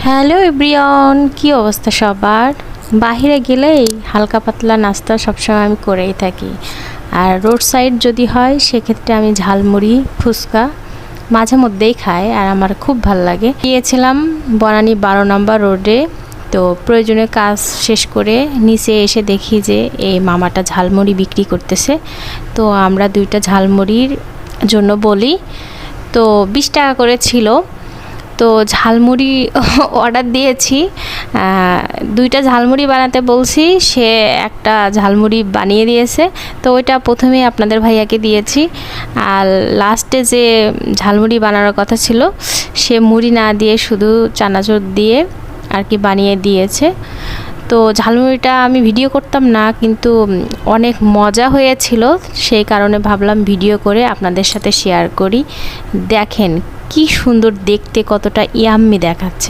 Hello everyone, কি অবস্থা সবার? বাহিরে গেলেই হালকা পাতলা নাস্তা সবসময় আমি করেই থাকি। আর রোড সাইড যদি হয় সেক্ষেত্রে আমি ঝালমুড়ি, ফুচকা মাঝে মধ্যেই খাই আর আমার খুব ভাল লাগে। গিয়েছিলাম বনানী 12 নম্বর রোডে। তো প্রয়োজনীয় কাজ শেষ করে নিচে এসে দেখি যে এই মামাটা ঝালমুড়ি বিক্রি করতেছে। তো আমরা দুইটা ঝালমুড়ির জন্য বলি, তো 20 টাকা করে ছিল। তো ঝালমুড়ি অর্ডার দিয়েছি, দুইটা ঝালমুড়ি বানাতে বলছি, সে একটা ঝালমুড়ি বানিয়ে দিয়েছে। তো ওইটা প্রথমেই আপনাদের ভাইয়াকে দিয়েছি, আর লাস্টে যে ঝালমুড়ি বানানোর কথা ছিল সে মুড়ি না দিয়ে শুধু চানাচুর দিয়ে আর কি বানিয়ে দিয়েছে। তো ঝালমুড়িটা আমি ভিডিও করতাম না, কিন্তু অনেক মজা হয়েছিল, সেই কারণে ভাবলাম ভিডিও করে আপনাদের সাথে শেয়ার করি। দেখেন কি সুন্দর দেখতে, কতটা ইয়াম্মি দেখাচ্ছে।